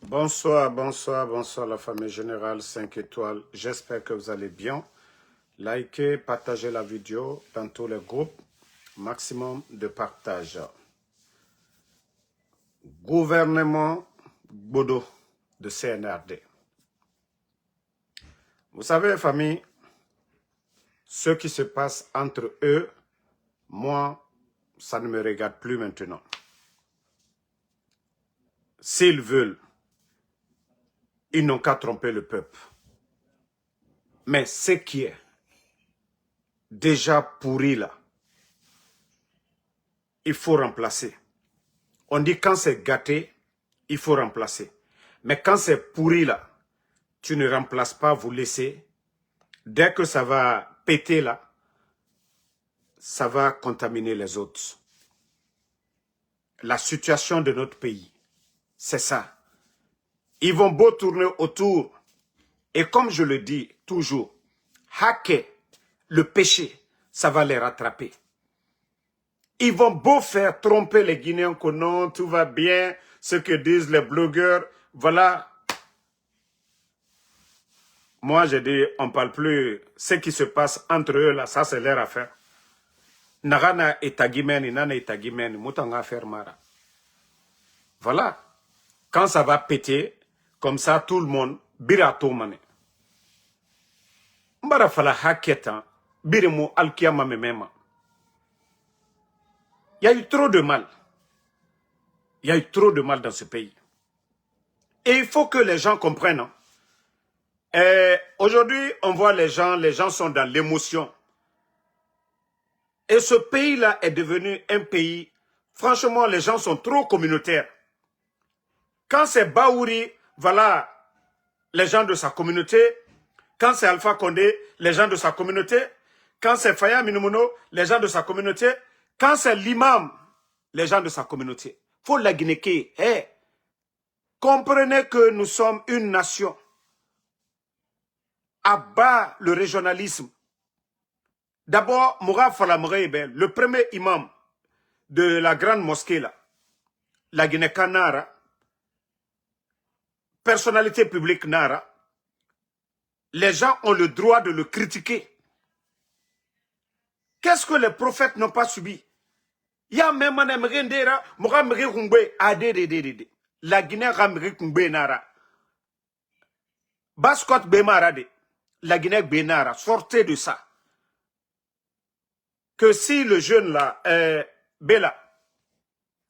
Bonsoir, bonsoir, bonsoir la famille générale 5 étoiles. J'espère que vous allez bien. Likez, partagez la vidéo dans tous les groupes. Maximum de partage. Gouvernement Bodo de CNRD. Vous savez, famille, ce qui se passe entre eux, moi, ça ne me regarde plus maintenant. S'ils veulent, ils n'ont qu'à tromper le peuple. Mais ce qui est déjà pourri là, il faut remplacer. On dit quand c'est gâté, il faut remplacer. Mais quand c'est pourri là, tu ne remplaces pas, vous laissez. Dès que ça va péter là, ça va contaminer les autres. La situation de notre pays, c'est ça. Ils vont beau tourner autour. Et comme je le dis toujours, hacker le péché, ça va les rattraper. Ils vont beau faire tromper les Guinéens que non, tout va bien, ce que disent les blogueurs, voilà. Moi, j'ai dit, on ne parle plus, ce qui se passe entre eux là, ça c'est leur affaire. Nagana etagimeni, nana etagimeni, mutanga affaire mara. Voilà. Quand ça va péter, comme ça, tout le monde, birato mane. Mbara fala haketa, birimu alkiyama memema. Il y a eu trop de mal. Il y a eu trop de mal dans ce pays. Et il faut que les gens comprennent. Hein. Aujourd'hui, on voit les gens sont dans l'émotion. Et ce pays-là est devenu un pays, franchement, les gens sont trop communautaires. Quand c'est Baouri, voilà, les gens de sa communauté. Quand c'est Alpha Condé, les gens de sa communauté. Quand c'est Faya Minumuno, les gens de sa communauté. Quand c'est l'imam, les gens de sa communauté. Faut la Guinée. Hey, comprenez que nous sommes une nation. Abat le régionalisme. D'abord, Moura Falamreibel, le premier imam de la grande mosquée, là, la Guinée-Canara, personnalité publique Nara, les gens ont le droit de le critiquer. Qu'est-ce que les prophètes n'ont pas subi? Il y a même un Mgendera, Mohamed Kumbe, ADDDD. La Guinée Ramri Kumbe Nara. Baskot Bemarade. La Guinée Benara. Sortez de ça. Que si le jeune là, Bella,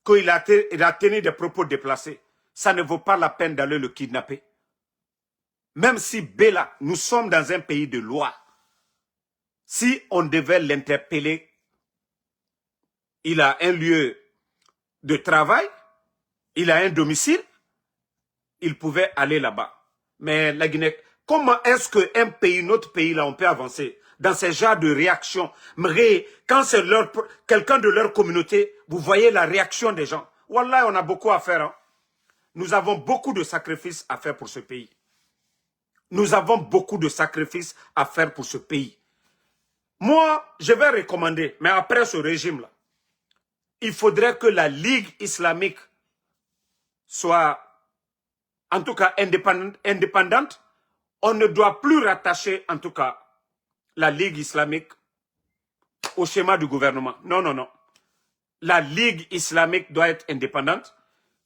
qu'il a tenu des propos déplacés, ça ne vaut pas la peine d'aller le kidnapper. Même si Bella, nous sommes dans un pays de loi. Si on devait l'interpeller, il a un lieu de travail, il a un domicile, il pouvait aller là-bas. Mais la Guinée, comment est-ce qu'un pays, notre pays, là, on peut avancer dans ce genre de réaction? Mais quand c'est quelqu'un de leur communauté, vous voyez la réaction des gens. Wallah, on a beaucoup à faire. Hein. Nous avons beaucoup de sacrifices à faire pour ce pays. Nous avons beaucoup de sacrifices à faire pour ce pays. Moi, je vais recommander, mais après ce régime-là, il faudrait que la Ligue islamique soit, en tout cas, indépendante. On ne doit plus rattacher, en tout cas, la Ligue islamique au schéma du gouvernement. Non, non, non. La Ligue islamique doit être indépendante.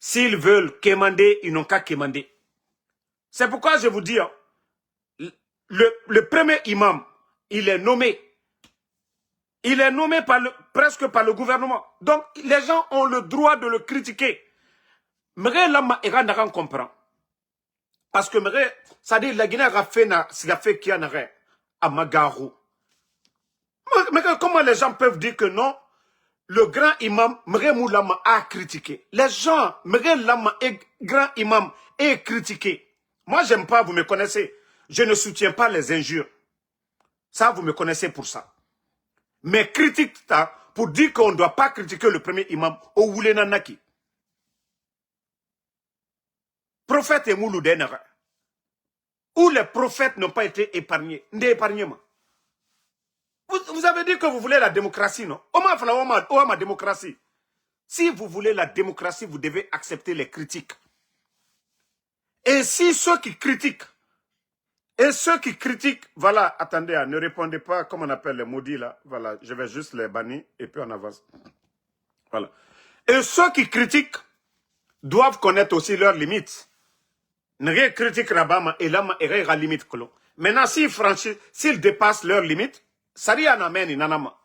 S'ils veulent quémander, ils n'ont qu'à quémander. C'est pourquoi je vous dis, hein, le premier imam, il est nommé. Il est nommé presque par le gouvernement. Donc, les gens ont le droit de le critiquer. Mais là, il comprend. Parce que, ça dit, la Guinée a fait qui en a à Magarou. Mais comment les gens peuvent dire que non? Le grand imam, Mremoulama, a critiqué. Les gens, Mremoulama, grand imam, est critiqué. Moi, j'aime pas, vous me connaissez. Je ne soutiens pas les injures. Ça, vous me connaissez pour ça. Mais critique ça pour dire qu'on ne doit pas critiquer le premier imam au Woulenanaki. Prophète et Mouloudenara. Où les prophètes n'ont pas été épargnés. Vous avez dit que vous voulez la démocratie, non? Ma démocratie. Si vous voulez la démocratie, vous devez accepter les critiques. Et si ceux qui critiquent, voilà, attendez, ne répondez pas, comme on appelle les maudits là, voilà, je vais juste les bannir et puis on avance. Voilà. Et ceux qui critiquent doivent connaître aussi leurs limites. Ne critique Rabama et là, il y a limite. Maintenant, s'ils dépassent leurs limites, Saria n'amène nanama.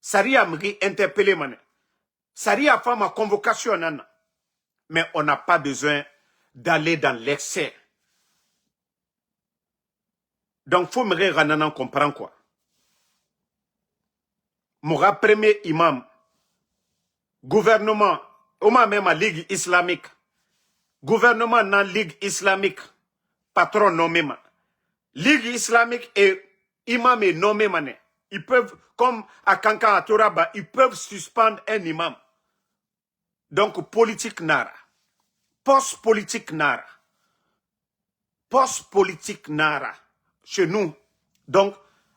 Saria m'ri interpellé mané. Saria fait ma convocation nana. Mais on n'a pas besoin d'aller dans l'excès. Donc, faut me rananan comprend quoi. Mon premier imam, gouvernement, au même la Ligue islamique, gouvernement dans la Ligue islamique, patron nommé ma. Ligue islamique et imam est nommé mané. Ils peuvent, comme à Kankan, à Toraba, ils peuvent suspendre un imam. Donc, politique nara. Post-politique nara. Post-politique nara. Chez nous. Donc,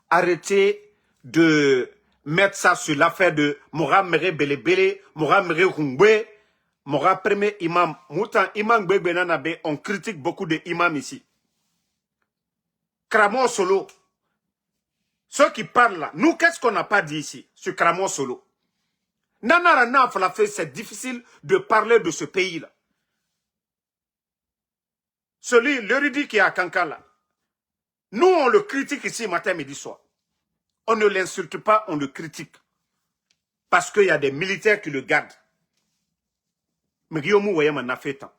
arrêtez de mettre ça sur l'affaire de Mora Mere Belebele, Mora Mere Hungwe, Mora premier imam. Moutan imam Bebenanabe, on critique beaucoup de imams ici. Kramo Solo. Ceux qui parlent là, nous, qu'est-ce qu'on n'a pas dit ici, sur Kramo Solo? Nanara Nafla fait, c'est difficile de parler de ce pays-là. Celui, l'érudit qui est à Kankan là. Nous, on le critique ici matin, midi, soir. On ne l'insulte pas, on le critique. Parce qu'il y a des militaires qui le gardent. Mais Guillaume Ouayama n'a fait tant.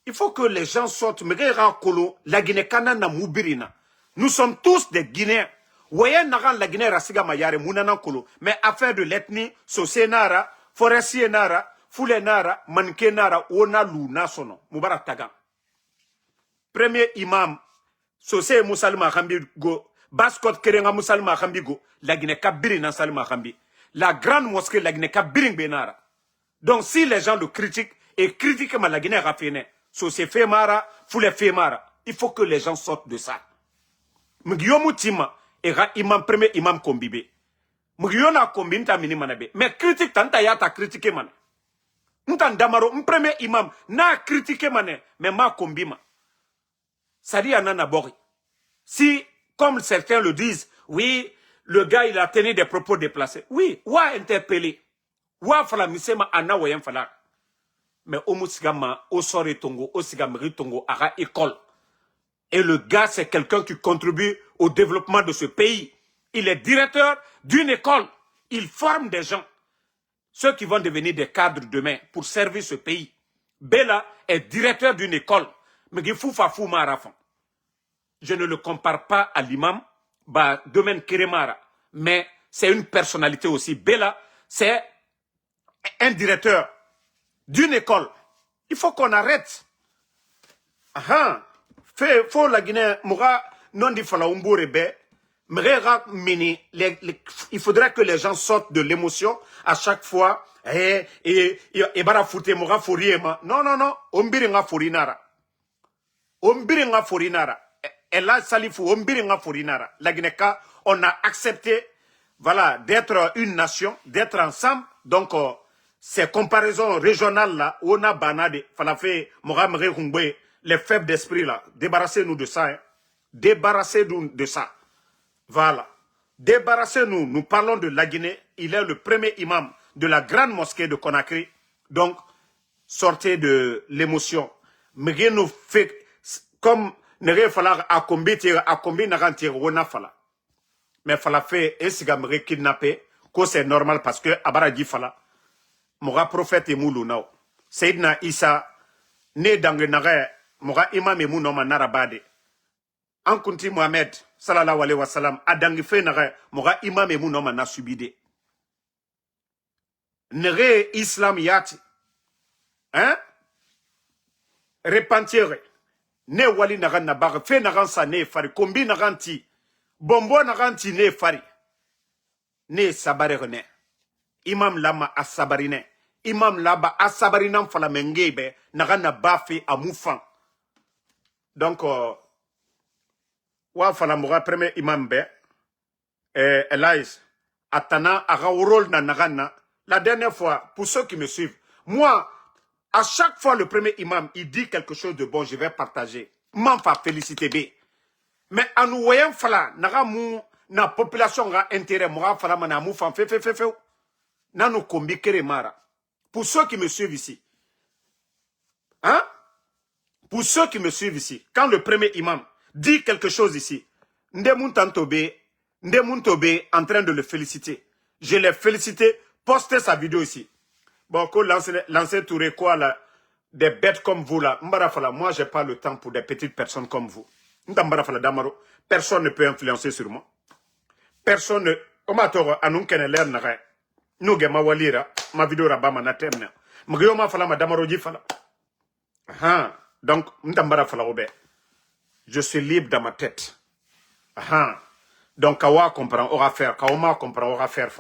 Il faut que les gens sortent. La Guinée-Kana na Moubirina. Nous sommes tous des Guinéens. Ouayama n'a la Guinée Rasiga Mayare, Mounana Kolo. Mais affaire de l'ethnie, Sosé Nara, Forestier Nara, Foulé Nara, Manke Nara, Ona Luna Sono, Moubarak Tagan. Premier imam, Sosé Moussalma Khambi Go, Baskot Kerenga Moussalma Khambi Go, la Guinée-Ka Birina Salma Khambi. La grande mosquée, la Guinée-Ka Biring Benara. Donc si les gens le critiquent, et critiquent la Guinée Rafine, Sosé Femara, Foulé Femara, il faut que les gens sortent de ça. Mguyomu Tima, era imam, premier imam Kombibe. Mugiyona Kombi, nta mini manabe. Mais critique tanta yata critiquer man. Ntan damaro, premier imam, na critiquer mané, mais ma Kombima. Ça dit Anana Bori. Si, comme certains le disent, oui, le gars il a tenu des propos déplacés. Oui, wa interpellé. Wa fala misema ana wayen fala. Mais au Moussigama, au Sore Tongo, au Sigamri Tongo, à école. Et le gars, c'est quelqu'un qui contribue au développement de ce pays. Il est directeur d'une école. Il forme des gens. Ceux qui vont devenir des cadres demain pour servir ce pays. Bella est directeur d'une école. Mais il faut faire fou marafon. Je ne le compare pas à l'imam, bah, domaine Keremara. Mais c'est une personnalité aussi. Bella, c'est un directeur d'une école. Il faut qu'on arrête. Faut la Guinée, Moura, non di fala umburebe, mini, il faudrait que les gens sortent de l'émotion à chaque fois, et bara foute, Moura fouriema. Non, non, non, ombiringa forinara. Ombiringa forinara. Et là, Salifou, ombiringa forinara. La Guinée-Ka, on a accepté, voilà, d'être une nation, d'être ensemble, donc, ces comparaisons régionales là, on a banade, fala fait, Moura Mre Hungwe, les faibles d'esprit là, débarrassez-nous de ça. Hein. Débarrassez-nous de ça. Voilà. Débarrassez-nous. Nous parlons de la Guinée. Il est le premier imam de la grande mosquée de Conakry. Donc, sortez de l'émotion. Mais nous fait comme ne rien falloir à combien n'arantir on a fala. Mais fala fait et sigamre kidnappé. Que c'est normal parce que Abaradi fala. Moura prophète et moulou nao. Seydina Issa né dans le nare. Moga imam emu no manara bade. An kunti Mohamed sallallahu alayhi wa sallam adangi fe nare moga imam emu no manara subide. Nere islam yati. Hein? Repentir. Ne wali naran nabar fe naran sa ne fari kombi naranti. Bombo naranti ne fari. Ne sabare ne. Imam lama asabarine. Imam laba asabarinam fala mengebe naran na bafi amufan. Donc, wa fala moga premier imam be, Elias, atana aga rôle na nagana. La dernière fois, pour ceux qui me suivent, moi, À chaque fois, le premier imam, il dit quelque chose de bon, je vais partager. M'en féliciter B. Mais en nous voyant fala, na population a intérêt, moi fala mana mou fan fe. Nanu kombi kere mara. Pour ceux qui me suivent ici, hein? Pour ceux qui me suivent ici, quand le premier imam dit quelque chose ici, Ndemun Tobe en train de le féliciter. Je l'ai félicité, postez sa vidéo ici. Bon, qu'on lancer Touré quoi là, des bêtes comme vous là. Mbarafala, moi j'ai pas le temps pour des petites personnes comme vous. Mbarafala Damaro, personne ne peut influencer sur moi. Personne ne. Omatoro, anunkene l'air n'a nous ma walira, ma vidéo rabama na terme. Mgayoma fala ma Damaro fala. Donc, Mbarafala Robert. Je suis libre dans ma tête. Donc, Kawa comprend, aura faire. Kaoma comprend, aura faire.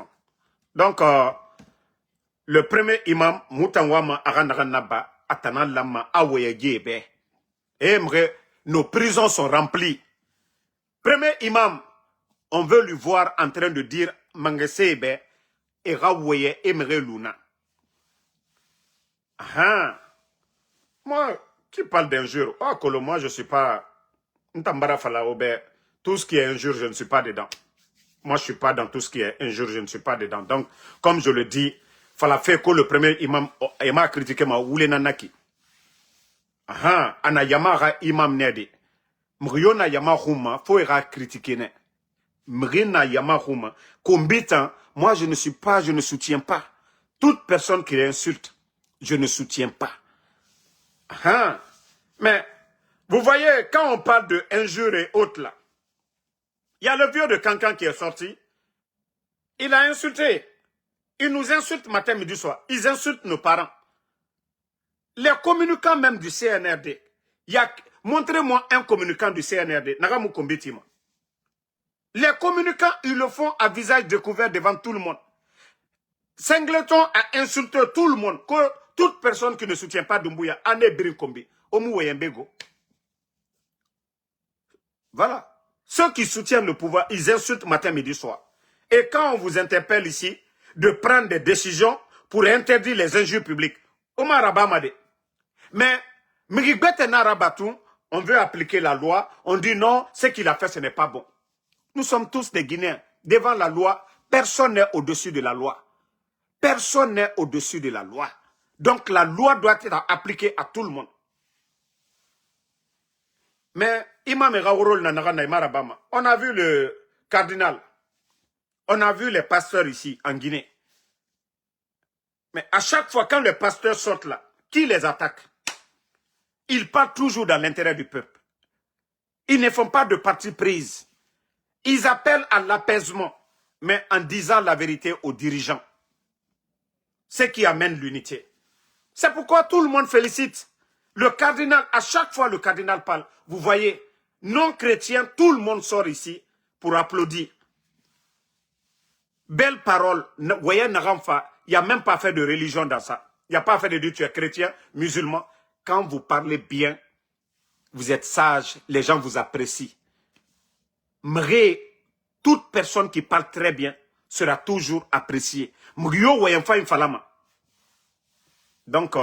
Donc, le premier imam, Moutawama Aranaba, Atana Lama, Aweyegebe. Et nos prisons sont remplies. Premier imam, on veut lui voir en train de dire Mangesebe et Raweye Emre Luna. Moi, qui parle d'injure? Oh, Kolo, moi, je ne suis pas. Ntambara Fala Obé. Tout ce qui est injure, je ne suis pas dedans. Moi, je ne suis pas dans tout ce qui est injure, je ne suis pas dedans. Donc, comme je le dis, Fala Feko, le premier imam, m'a critiqué ma Oule Nanaki. Ana Yamara imam Nede. Mriona Yamahuma, faut critiquer. Mrina Yamahuma. Combitant, moi, je ne soutiens pas. Toute personne qui l'insulte, je ne soutiens pas. Mais, vous voyez, quand on parle de injures et autres là, il y a le vieux de Cancan qui est sorti. Il a insulté. Il nous insulte matin, midi, soir. Ils insultent nos parents. Les communicants même du CNRD. Montrez-moi un communicant du CNRD. Nagamu Kombitima. Les communicants, ils le font à visage découvert devant tout le monde. Singleton a insulté tout le monde. Toute personne qui ne soutient pas Doumbouya, Ane Birinkombi, Omu Weyembego. Voilà. Ceux qui soutiennent le pouvoir, ils insultent matin, midi, soir. Et quand on vous interpelle ici, de prendre des décisions pour interdire les injures publiques, Omar Abamade. Mais, on veut appliquer la loi, on dit non, ce qu'il a fait, ce n'est pas bon. Nous sommes tous des Guinéens. Devant la loi, personne n'est au-dessus de la loi. Personne n'est au-dessus de la loi. Donc la loi doit être appliquée à tout le monde. Mais, Imam Eraourol Nanara Marabama, on a vu le cardinal, on a vu les pasteurs ici, en Guinée. Mais à chaque fois, quand les pasteurs sortent là, qui les attaque? Ils parlent toujours dans l'intérêt du peuple. Ils ne font pas de parti prise. Ils appellent à l'apaisement, mais en disant la vérité aux dirigeants. Ce qui amène l'unité. C'est pourquoi tout le monde félicite. Le cardinal, à chaque fois le cardinal parle, vous voyez, non-chrétiens, tout le monde sort ici pour applaudir. Belle parole, voyez Naramfa, il n'y a même pas fait de religion dans ça. Il n'y a pas fait de dire tu es chrétien, musulman. Quand vous parlez bien, vous êtes sage, les gens vous apprécient. Mré, toute personne qui parle très bien sera toujours appréciée. Donc,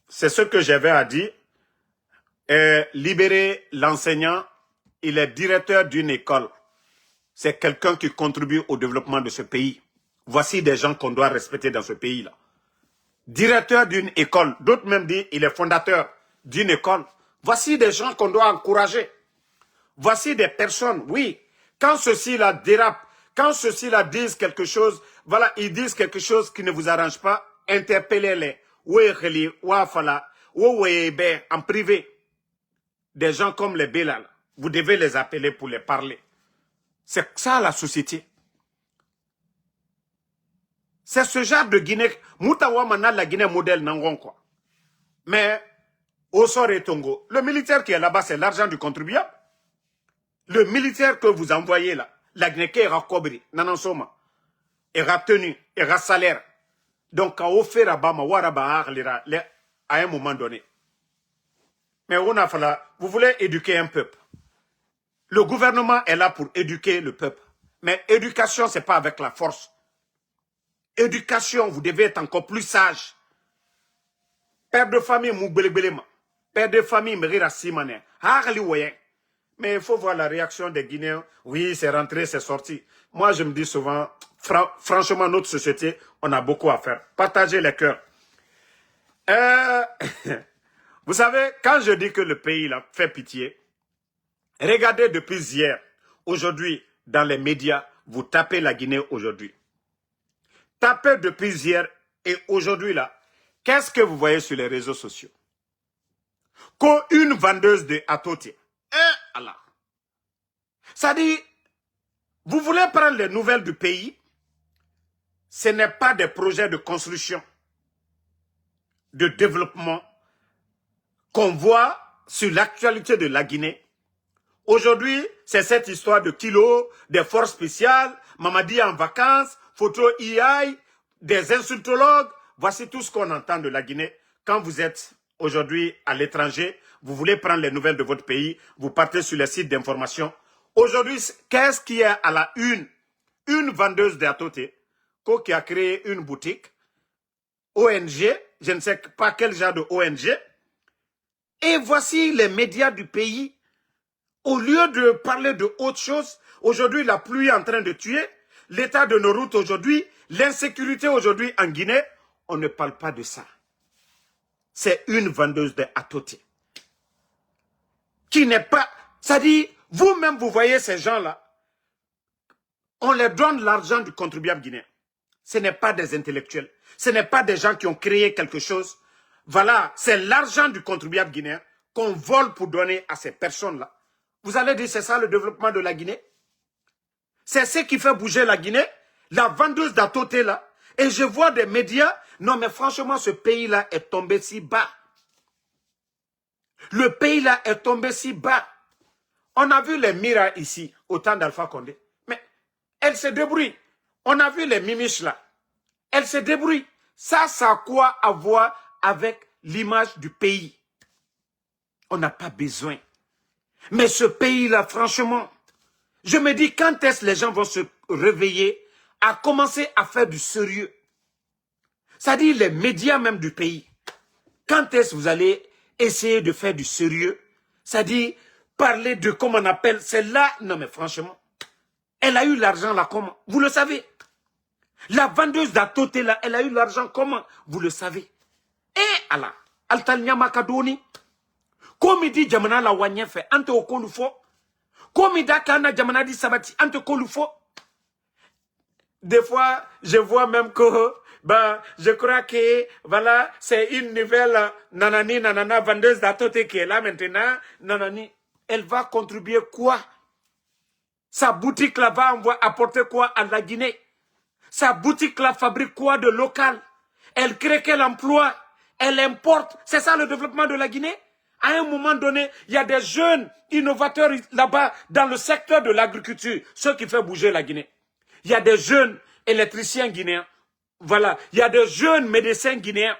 c'est ce que j'avais à dire. Libérer l'enseignant, il est directeur d'une école. C'est quelqu'un qui contribue au développement de ce pays. Voici des gens qu'on doit respecter dans ce pays-là. Directeur d'une école, d'autres même disent il est fondateur d'une école. Voici des gens qu'on doit encourager. Voici des personnes, oui. Quand ceux-ci-là dérapent, quand ceux-ci-là disent quelque chose, voilà, ils disent quelque chose qui ne vous arrange pas, interpellez-les. En privé. Des gens comme les Bélal, vous devez les appeler pour les parler. C'est ça la société. C'est ce genre de Guinée. Moutawa mana la Guinée modèle nangon quoi. Mais, au Sore Tongo, le militaire qui est là-bas, c'est l'argent du contribuable. Le militaire que vous envoyez là, la Guinée qui est rakobri, nanansoma, est tenu, est salaire. Donc, à offrir à Bama, Waraba, à un moment donné. Mais on a fallu, vous voulez éduquer un peuple. Le gouvernement est là pour éduquer le peuple. Mais éducation, ce n'est pas avec la force. Éducation, vous devez être encore plus sage. Père de famille, Mougbelegbelema. Père de famille, Merira Simane. Harli Woyen. Mais il faut voir la réaction des Guinéens. Oui, c'est rentré, c'est sorti. Moi, je me dis souvent, franchement, notre société, on a beaucoup à faire. Partagez les cœurs. Vous savez, quand je dis que le pays là, fait pitié, regardez depuis hier, aujourd'hui, dans les médias, vous tapez la Guinée aujourd'hui. Tapez depuis hier et aujourd'hui là, qu'est-ce que vous voyez sur les réseaux sociaux? Qu'une vendeuse de Atoti. Allah. Ça dit, vous voulez prendre les nouvelles du pays, ce n'est pas des projets de construction, de développement qu'on voit sur l'actualité de la Guinée. Aujourd'hui, c'est cette histoire de kilos, des forces spéciales, Mamadi en vacances, photo EI, des insultologues. Voici tout ce qu'on entend de la Guinée. Quand vous êtes aujourd'hui à l'étranger, vous voulez prendre les nouvelles de votre pays, vous partez sur les sites d'information. Aujourd'hui, qu'est-ce qui est à la une? Une vendeuse d'Atoté qui a créé une boutique, ONG, je ne sais pas quel genre de ONG. Et voici les médias du pays. Au lieu de parler de autre chose, aujourd'hui la pluie est en train de tuer, l'état de nos routes aujourd'hui, l'insécurité aujourd'hui en Guinée, on ne parle pas de ça. C'est une vendeuse de Atoti. Qui n'est pas... Ça dit, vous-même vous voyez ces gens-là, on leur donne l'argent du contribuable guinéen. Ce n'est pas des intellectuels. Ce n'est pas des gens qui ont créé quelque chose. Voilà, c'est l'argent du contribuable guinéen qu'on vole pour donner à ces personnes-là. Vous allez dire, c'est ça le développement de la Guinée? C'est ce qui fait bouger la Guinée? La vendeuse d'Atoté là. Et je vois des médias. Non mais franchement, ce pays-là est tombé si bas. Le pays-là est tombé si bas. On a vu les Mira ici, au temps d'Alpha Condé. Mais elle se débrouille. On a vu les Mimiches là. Elle se débrouille. Ça a quoi à voir avec l'image du pays? On n'a pas besoin. Mais ce pays-là, franchement, je me dis, quand est-ce que les gens vont se réveiller à commencer à faire du sérieux? C'est-à-dire les médias même du pays. Quand est-ce que vous allez essayer de faire du sérieux? C'est-à-dire parler de, comment on appelle, c'est là, non mais franchement, elle a eu l'argent là comment? Vous le savez. La vendeuse d'Atoté là, elle a eu l'argent comment? Vous le savez. Et Allah, Altalnyama Kadoni. Comme il dit Jamana la wanya fait, ante okolufo. Comme il dit Kana Jamana di sabati, ante okolufo. Des fois, je vois même que, ben, je crois que, voilà, c'est une nouvelle nanani, nanana, vendeuse d'Atoté qui est là maintenant. Nanani, elle va contribuer quoi? Sa boutique là va apporter quoi à la Guinée? Sa boutique là fabrique quoi de local? Elle crée quel emploi? Elle importe. C'est ça le développement de la Guinée? À un moment donné, il y a des jeunes innovateurs là-bas dans le secteur de l'agriculture, ce qui fait bouger la Guinée. Il y a des jeunes électriciens guinéens. Voilà. Il y a des jeunes médecins guinéens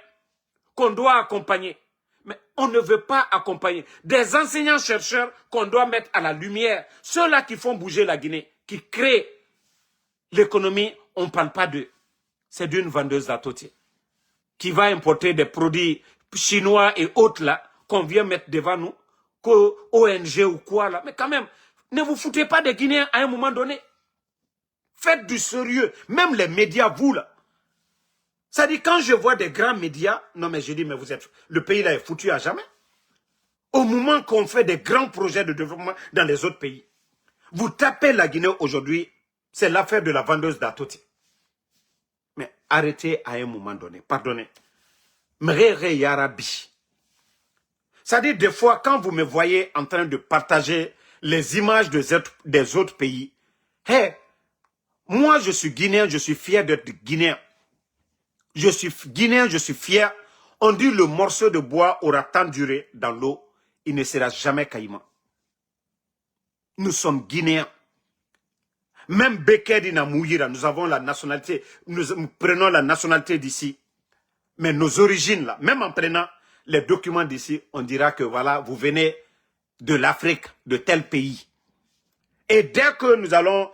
qu'on doit accompagner. Mais on ne veut pas accompagner. Des enseignants-chercheurs qu'on doit mettre à la lumière. Ceux-là qui font bouger la Guinée, qui créent l'économie, on ne parle pas d'eux. C'est d'une vendeuse d'Atoté qui va importer des produits chinois et autres là, qu'on vient mettre devant nous, ONG ou quoi là. Mais quand même, ne vous foutez pas des Guinéens à un moment donné. Faites du sérieux. Même les médias, vous là. Ça dit, quand je vois des grands médias, non mais je dis, mais vous êtes, le pays là est foutu à jamais. Au moment qu'on fait des grands projets de développement dans les autres pays, vous tapez la Guinée aujourd'hui, c'est l'affaire de la vendeuse d'Atoti. Mais arrêtez à un moment donné, pardonnez. Mrere Yarabi. Ça dit, des fois, quand vous me voyez en train de partager les images des autres pays, hey, moi je suis Guinéen, je suis fier d'être Guinéen. Je suis Guinéen, je suis fier. On dit le morceau de bois aura tant duré dans l'eau, il ne sera jamais caïman. Nous sommes Guinéens. Même Bekedi Namouyira, nous avons la nationalité, nous prenons la nationalité d'ici. Mais nos origines là, même en prenant les documents d'ici, on dira que voilà, vous venez de l'Afrique, de tel pays. Et dès que nous allons,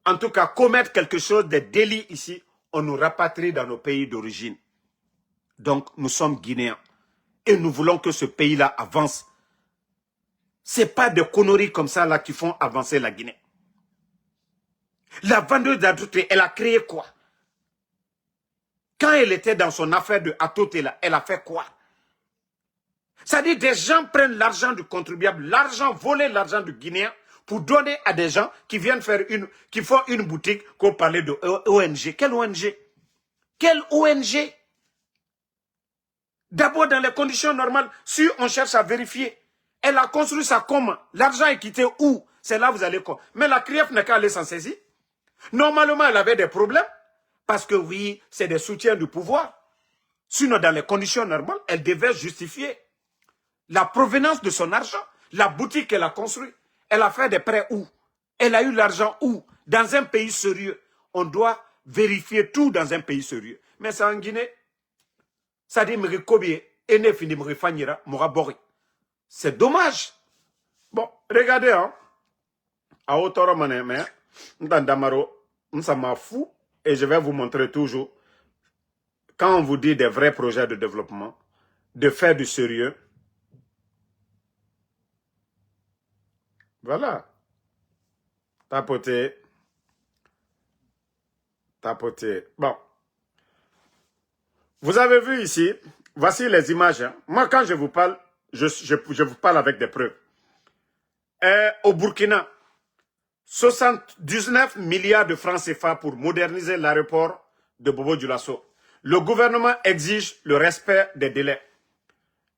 en tout cas, commettre quelque chose, des délits ici, on nous rapatrie dans nos pays d'origine. Donc, nous sommes Guinéens. et nous voulons que ce pays-là avance. Ce n'est pas des conneries comme ça là qui font avancer la Guinée. La vendeuse d'Atoté, elle a créé quoi? Quand elle était dans son affaire de Atoté là, elle a fait quoi? C'est-à-dire des gens prennent l'argent du contribuable, l'argent volé, l'argent du Guinéen, pour donner à des gens qui viennent faire qui font une boutique qu'on parlait de ONG. Quelle ONG? Quelle ONG? D'abord, dans les conditions normales, si on cherche à vérifier, elle a construit ça comment? L'argent est quitté où? C'est là que vous allez quoi? Mais la CRIEF n'a qu'à aller s'en saisir. Normalement, elle avait des problèmes, parce que oui, c'est des soutiens du pouvoir. Sinon, dans les conditions normales, elle devait justifier la provenance de son argent, la boutique qu'elle a construite. Elle a fait des prêts où? Elle a eu l'argent où? Dans un pays sérieux. On doit vérifier tout dans un pays sérieux. Mais c'est en Guinée. Ça dit, c'est dommage. Bon, regardez, hein. À hauteur mais ça m'a fou. Et je vais vous montrer toujours, quand on vous dit des vrais projets de développement, de faire du sérieux. Voilà. Tapoter. Tapoter. Bon. Vous avez vu ici, voici les images. Hein. Moi, quand je vous parle, je vous parle avec des preuves. Au Burkina, 79 milliards de francs CFA pour moderniser l'aéroport de Bobo-Dioulasso. Le gouvernement exige le respect des délais.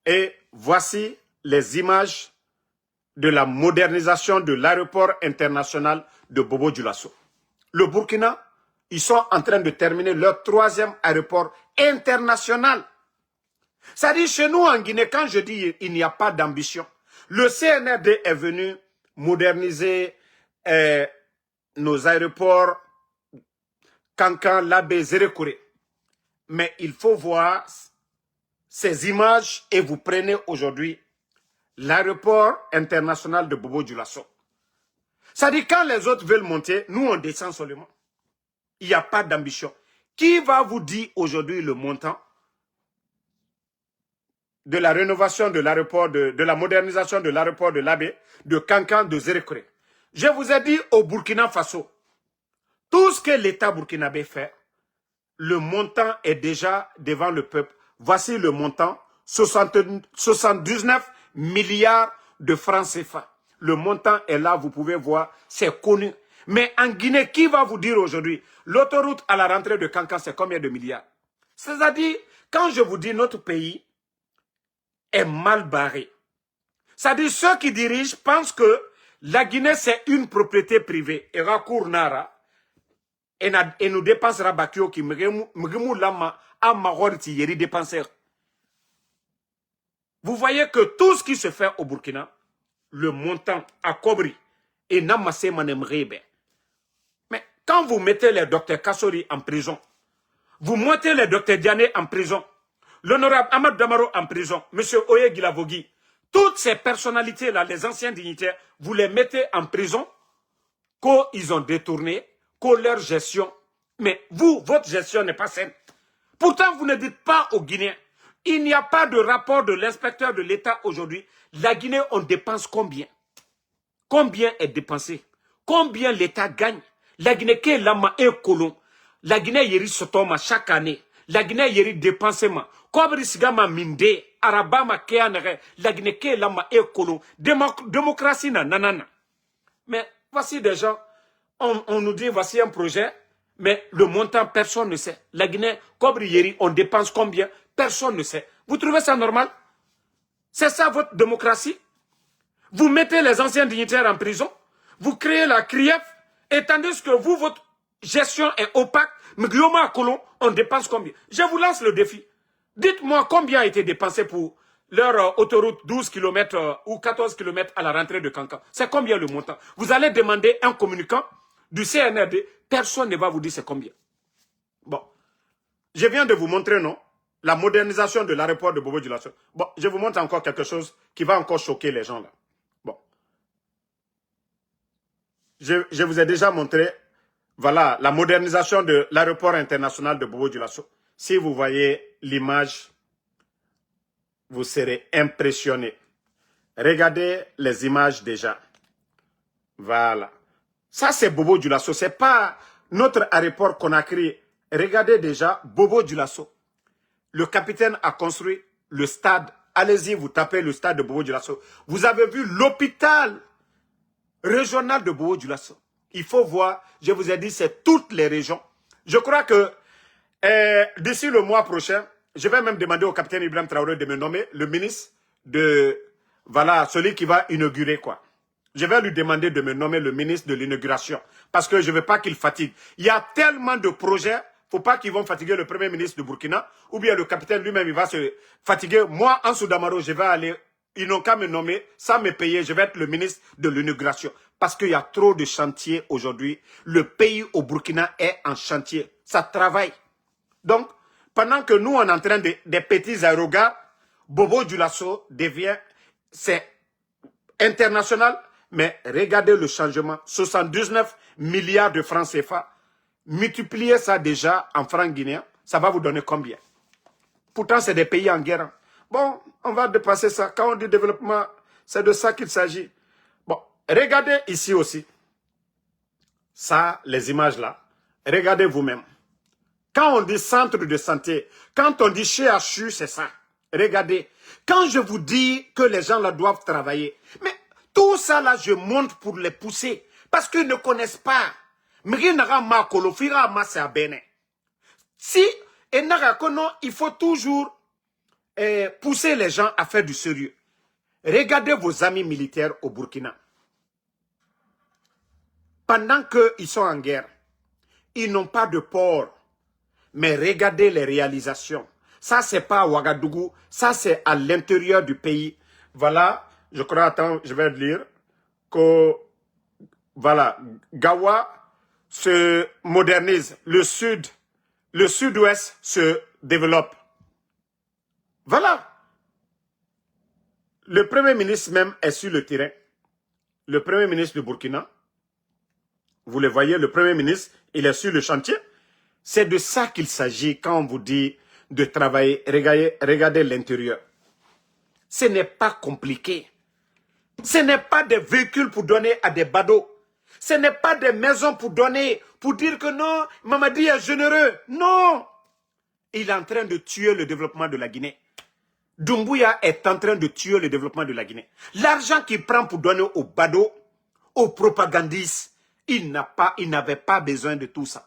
Et voici les images de la modernisation de l'aéroport international de Bobo-Dioulasso. Le Burkina, ils sont en train de terminer leur 3e aéroport international. C'est-à-dire, chez nous en Guinée, quand je dis il n'y a pas d'ambition, le CNRD est venu moderniser nos aéroports Kankan, Labé, Zérekouré. Mais il faut voir ces images et vous prenez aujourd'hui l'aéroport international de Bobo-Dioulasso. C'est-à-dire, quand les autres veulent monter, nous on descend seulement. Il n'y a pas d'ambition. Qui va vous dire aujourd'hui le montant de la rénovation de l'aéroport, de la modernisation de l'aéroport de Labé, de Kankan, de Zérekouré? Je vous ai dit au Burkina Faso, tout ce que l'État burkinabé fait, le montant est déjà devant le peuple. Voici le montant, 79 milliards de francs CFA. Le montant est là, vous pouvez voir, c'est connu. Mais en Guinée, qui va vous dire aujourd'hui, l'autoroute à la rentrée de Kankan, c'est combien de milliards? C'est-à-dire, quand je vous dis notre pays est mal barré, c'est-à-dire ceux qui dirigent pensent que la Guinée, c'est une propriété privée. Et Rakour Nara, et nous dépensera Bakio qui me lama à Mahorti yeri dépenseur. Vous voyez que tout ce qui se fait au Burkina, le montant à Kobri et Namassé Manemrebe. Mais quand vous mettez les docteurs Kassori en prison, vous mettez les docteurs Diané en prison, l'honorable Ahmad Damaro en prison, M. Oye Gilavogui, toutes ces personnalités-là, les anciens dignitaires, vous les mettez en prison, qu'ils ont détourné, que leur gestion, mais vous, votre gestion n'est pas saine. Pourtant, vous ne dites pas aux Guinéens, il n'y a pas de rapport de l'inspecteur de l'État aujourd'hui. La Guinée, on dépense combien? Combien est dépensé? Combien l'État gagne? La Guinée, qui est là, un colon. La Guinée, yeri sotoma chaque année. La Guinée, yeri dépensement. Kobri sigama minde, arabama keanere. La Guinée, qui est là, un colon. Démocratie, nanana. Mais voici des gens, on nous dit, voici un projet, mais le montant, personne ne sait. La Guinée, Kobri yeri, on dépense combien? Personne ne sait. Vous trouvez ça normal? C'est ça votre démocratie? Vous mettez les anciens dignitaires en prison, vous créez la CRIEF, et tandis que vous, votre gestion est opaque, Mglioma à Colon, on dépense combien? Je vous lance le défi. Dites-moi combien a été dépensé pour leur autoroute 12 km ou 14 km à la rentrée de Kankan. C'est combien le montant? Vous allez demander un communicant du CNRD, personne ne va vous dire c'est combien. Bon, je viens de vous montrer, non? La modernisation de l'aéroport de Bobo-Dioulasso. Bon, je vous montre encore quelque chose qui va encore choquer les gens là. Bon. Je vous ai déjà montré, voilà, la modernisation de l'aéroport international de Bobo-Dioulasso. Si vous voyez l'image, vous serez impressionnés. Regardez les images déjà. Voilà. Ça, c'est Bobo Dioulasso. Ce n'est pas notre aéroport Conakry. Regardez déjà Bobo Dioulasso. Le capitaine a construit le stade. Allez-y, vous tapez le stade de Bobo Dioulasso. Vous avez vu l'hôpital régional de Bobo Dioulasso. Il faut voir, je vous ai dit, c'est toutes les régions. Je crois que d'ici le mois prochain, je vais même demander au capitaine Ibrahim Traoré de me nommer le ministre de... Voilà, celui qui va inaugurer quoi. Je vais lui demander de me nommer le ministre de l'inauguration. Parce que je ne veux pas qu'il fatigue. Il y a tellement de projets, il ne faut pas qu'ils vont fatiguer le premier ministre de Burkina. Ou bien le capitaine lui-même, il va se fatiguer. Moi, en Soudamaro, je vais aller... Ils n'ont qu'à me nommer, sans me payer, je vais être le ministre de l'inauguration. Parce qu'il y a trop de chantiers aujourd'hui. Le pays au Burkina est en chantier. Ça travaille. Donc, pendant que nous, on est en train de des petits aérogars, Bobo Dioulasso devient... C'est international, mais regardez le changement. 79 milliards de francs CFA. Multipliez ça déjà en francs guinéens. Ça va vous donner combien? Pourtant, c'est des pays en guerre. Bon, on va dépasser ça. Quand on dit développement, c'est de ça qu'il s'agit. Bon, regardez ici aussi. Ça, les images là. Regardez vous-même. Quand on dit centre de santé, quand on dit CHU, c'est ça. Regardez. Quand je vous dis que les gens là doivent travailler, mais tout ça là, je monte pour les pousser. Parce qu'ils ne connaissent pas. Si, il faut toujours pousser les gens à faire du sérieux. Regardez vos amis militaires au Burkina. Pendant qu'ils sont en guerre, ils n'ont pas de port. Mais regardez les réalisations. Ça, c'est pas à Ouagadougou, ça, c'est à l'intérieur du pays. Voilà, je crois, attends, je vais lire que, voilà, Gawa se modernise, le sud-ouest se développe. Voilà. Le premier ministre même est sur le terrain. Le premier ministre du Burkina, vous le voyez, le premier ministre, il est sur le chantier. C'est de ça qu'il s'agit quand on vous dit de travailler. Regardez l'intérieur. Ce n'est pas compliqué. Ce n'est pas des véhicules pour donner à des badauds. Ce n'est pas des maisons pour donner, pour dire que non, Mamadi est généreux. Non. Il est en train de tuer le développement de la Guinée. Doumbouya est en train de tuer le développement de la Guinée. L'argent qu'il prend pour donner aux badauds, aux propagandistes, il n'avait pas besoin de tout ça.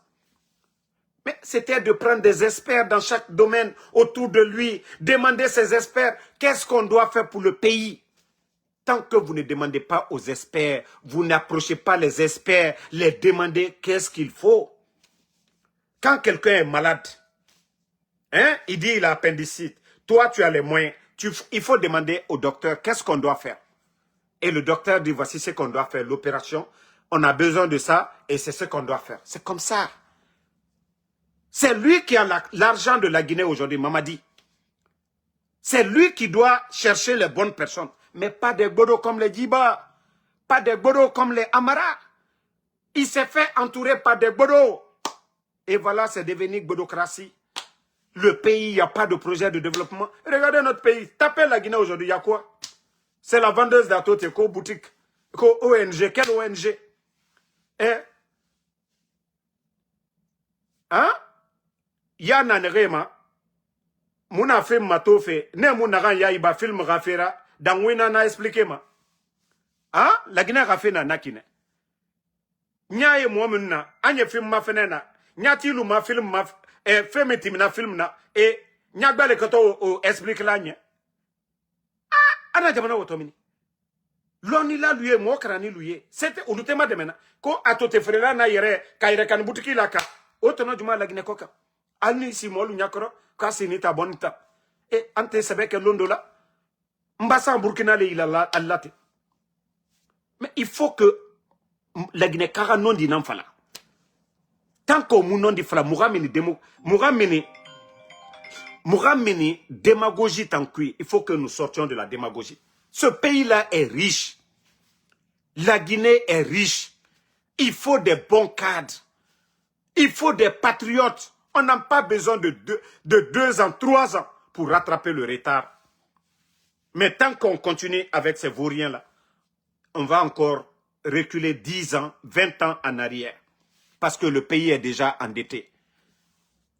Mais c'était de prendre des experts dans chaque domaine autour de lui, demander ces experts, qu'est-ce qu'on doit faire pour le pays? Tant que vous ne demandez pas aux experts, vous n'approchez pas les experts, les demandez qu'est-ce qu'il faut. Quand quelqu'un est malade, hein, il dit il a appendicite, toi tu as les moyens, il faut demander au docteur qu'est-ce qu'on doit faire. Et le docteur dit voici ce qu'on doit faire, l'opération, on a besoin de ça et c'est ce qu'on doit faire. C'est comme ça. C'est lui qui a l'argent de la Guinée aujourd'hui, Mamadi. C'est lui qui doit chercher les bonnes personnes. Mais pas des Godo comme les Djiba. Pas des Godo comme les Amara. Il s'est fait entourer par des Godo. Et voilà, c'est devenu Godocratie. Le pays, il n'y a pas de projet de développement. Regardez notre pays. Tapez la Guinée aujourd'hui, il y a quoi? C'est la vendeuse d'Atoteco, boutique. ONG, quelle ONG? Hein? Hein? Ya nanrema muna film matofe ne muna kan ya iba film rafera dan wina na expliquer ma ah la Guinée rafena nakine nyaye momin na anye film ma fenena nyati lu ma film ma femeti na film na nyagbale ko to o explique la nya ah ana jamana wotomini loni la luye mo krani luye c'était ulutema de mena ko atote frela na yere kayre kan butiki la ka otono juma la Guinée koka Alni si molu nyakoro kasi nita bonita et ante sebeke londola mbassa Burkina le ilala allate. Mais il faut que la Guinée kara non di namfala tant que mon non di fala mugamini démagogie tant qu'il il faut que nous sortions de la démagogie. Ce pays là est riche. La Guinée est riche. Il faut des bons cadres. Il faut des patriotes. On n'a pas besoin de 2 ans, 3 ans pour rattraper le retard. Mais tant qu'on continue avec ces vauriens-là, on va encore reculer 10 ans, 20 ans en arrière. Parce que le pays est déjà endetté.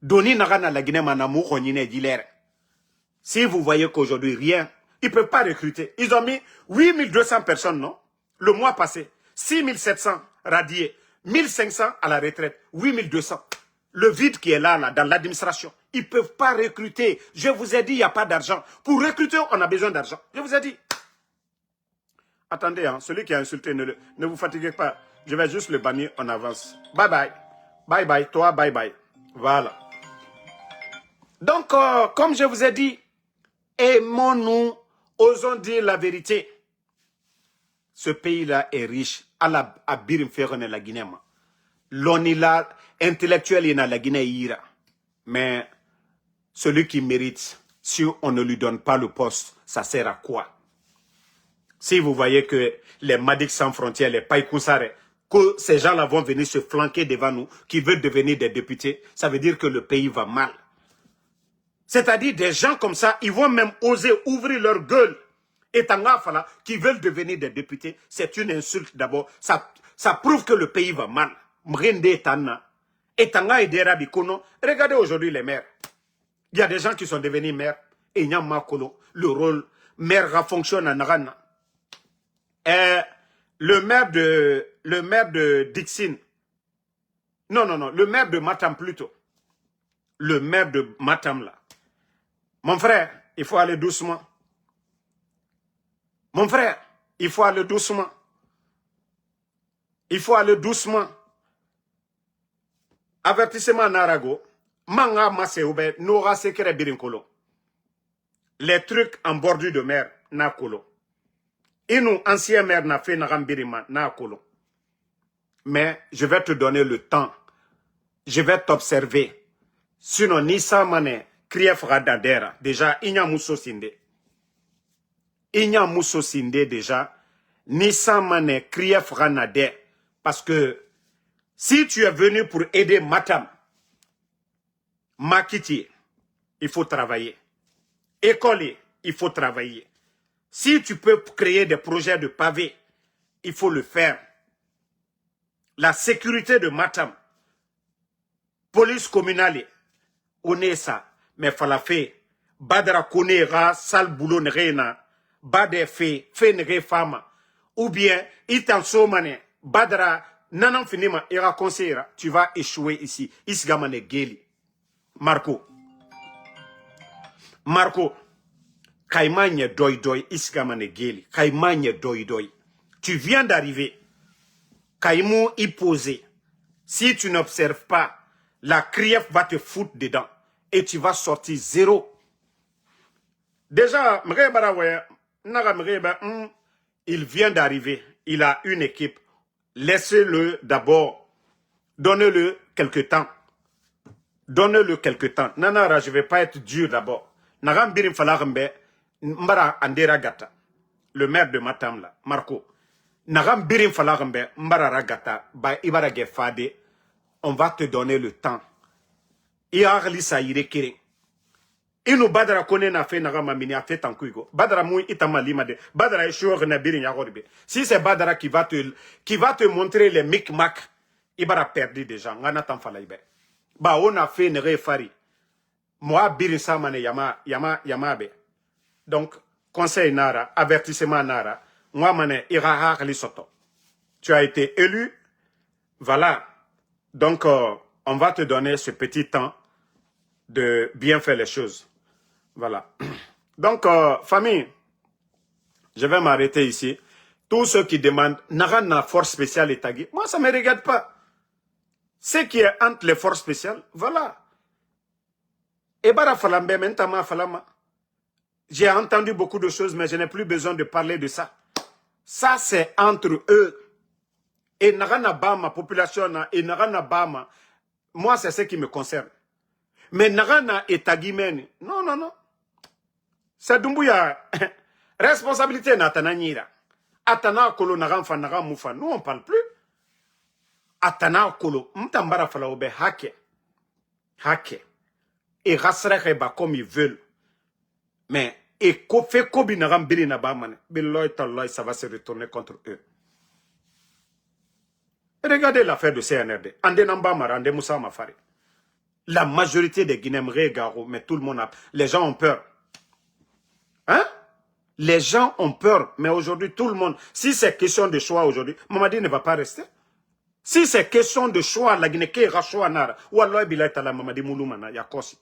Doni Nagana la Guinée Manamou, si vous voyez qu'aujourd'hui, rien, ils ne peuvent pas recruter. Ils ont mis 8200 personnes, non? Le mois passé. 6700 radiés. 1500 à la retraite. 8200. Le vide qui est là dans l'administration. Ils ne peuvent pas recruter. Je vous ai dit, il n'y a pas d'argent. Pour recruter, on a besoin d'argent. Je vous ai dit. Attendez, hein, celui qui a insulté, ne vous fatiguez pas. Je vais juste le bannir en avance. Bye bye. Bye bye. Toi, bye bye. Voilà. Donc, comme je vous ai dit, aimons-nous, osons dire la vérité. Ce pays-là est riche. À Birim Ferron la Guinée. L'on est là, intellectuel, il y a la Guinée ira. Mais celui qui mérite, si on ne lui donne pas le poste, ça sert à quoi? Si vous voyez que les Madic sans frontières, les Païkoussare, que ces gens-là vont venir se flanquer devant nous, qui veulent devenir des députés, ça veut dire que le pays va mal. C'est-à-dire des gens comme ça, ils vont même oser ouvrir leur gueule. Et Tangafala, qui veulent devenir des députés, c'est une insulte d'abord. Ça prouve que le pays va mal. Mrende Tana. Et Tanga et Derabi Kono. Regardez aujourd'hui les maires. Il y a des gens qui sont devenus maires. Et Nyama Kolo, le rôle maire fonctionne en Narana. Le maire de Dixine. Non, le maire de Matam plutôt. Le maire de Matam là. Mon frère, il faut aller doucement. Mon frère, il faut aller doucement. Il faut aller doucement. Avertissement Narago. Manga Maseoube, Nora Sekere Birinkolo. Les trucs en bordure de mer, Nakolo. Et nous, anciens maires, n'a fait Narambirima, Nakolo. Mais je vais te donner le temps. Je vais t'observer. Sinon, Nissa Mane, Kriefra Dadera. Déjà, Inya Mousso Sinde. Inya Mousso Sinde, déjà. Nissa Mane, Kriefra Nader. Parce que si tu es venu pour aider Matam, Makiti, il faut travailler. École, il faut travailler. Si tu peux créer des projets de pavés, il faut le faire. La sécurité de Matam, police communale, on est ça. Mais fala fait, badra konera, sal boulot n'reina, badé fait n're fama. Ou bien, itan somane, badra, nanan finima, ira conseillera, tu vas échouer ici. Isgamane geli. Marco, Kaimanye doi doi, isgamane geli. Kaimanye doi doi. Tu viens d'arriver. Kaimou y poser. Si tu n'observes pas, la crief va te foutre dedans. Et tu vas sortir zéro. Déjà, il vient d'arriver. Il a une équipe. Laissez-le d'abord. Donnez-le quelque temps. Donnez-le quelque temps. Nanara, je ne vais pas être dur d'abord. Nagam birim falagambe, mbara andera gata. Le maire de Matam là, Marco. Nagam birim falagambe, mbara ragata, ba ibara gefade. On va te donner le temps. Iarli sa yire kiri. Inu badara kone na fe nagama mini a fait tankuigo. Badara mou itama limade. Badara eshuor na birin yagorbe. Si c'est Badara qui va te montrer les micmacs, ibara perdu déjà. Ngana tan falaïbe. Ba on a fait nere fari. Moi birin samane yamabe. Donc conseil nara, avertissement nara. Moi mané ira li soto. Tu as été élu. Voilà. Donc on va te donner ce petit temps de bien faire les choses. Voilà. Donc famille, je vais m'arrêter ici. Tous ceux qui demandent n'a force spéciale et tagué, moi ça ne me regarde pas. Ce qui est entre les forces spéciales, voilà. Ebara Falambe, Mentama Falama. J'ai entendu beaucoup de choses, mais je n'ai plus besoin de parler de ça. Ça, c'est entre eux. Et Narana Bama, population, et Narana Bama, moi, c'est ce qui me concerne. Mais Narana et Tagimeni, non. C'est Dumbuya. Responsabilité Natana Nira. Atana Kolo Naramfa Naramoufa. Nous, on ne parle plus. Atana Kolo. Mtambara Falaobe Hake. Et Rasreba comme ils veulent. Mais et fait kobi nagam biri na bamane. Billahi tallahi, ça va se retourner contre eux. Regardez l'affaire de CNRD. Ande Nambamara, Ande Moussa Mafari. La majorité des Guinéens regardent, mais tout le monde a... Les gens ont peur. Hein? Les gens ont peur, mais aujourd'hui, tout le monde... Si c'est question de choix aujourd'hui, Mamadi ne va pas rester. Si c'est question de choix, la Guinée qui est choix nara, Wallah bilay tala Mamadi Mouloumana, yakosi.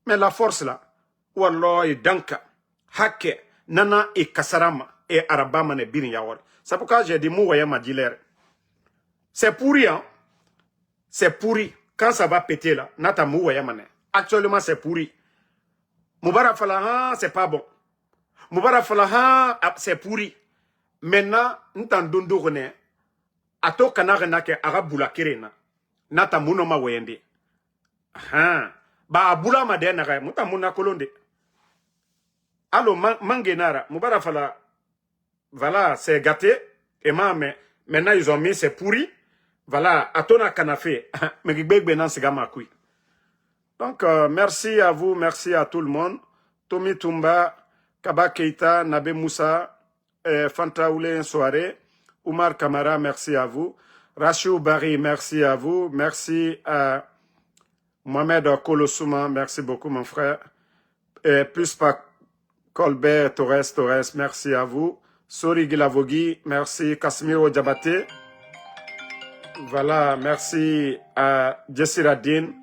Mais la force là, Wallah et Danka, Hake, Nana et Kasarama et Arabama ne bin yawari. C'est pourquoi j'ai dit Mouaya Madilère. C'est pourri, hein? C'est pourri. Quand ça va péter là, Nata Mouaya Mane. Actuellement, c'est pourri. Moubarak Falahan, c'est pas bon. Moubarak Falahan, c'est pourri. Maintenant, nous t'en donnons ato kanare nake arabula kirena. Nata Mounoma Wende. Ba abula madena kaya, muta Mouna Kolonde. Allo, Mangenara, Moubarak Fala, voilà, c'est gâté. Et maintenant, ils ont mis, c'est pourri. Voilà, Atona Kanafé, donc, merci à vous, merci à tout le monde. Tomi Tumba, Kaba Keita, Nabe Moussa, Fanta Oulé Soare, Oumar Kamara, merci à vous. Rachou Bari, merci à vous. Merci à Mohamed Kolosouma, merci beaucoup mon frère. Plus pas Colbert Torres, merci à vous. Sori Gilavogi, merci. Casimiro Diabaté. Voilà, merci à Jessiradine.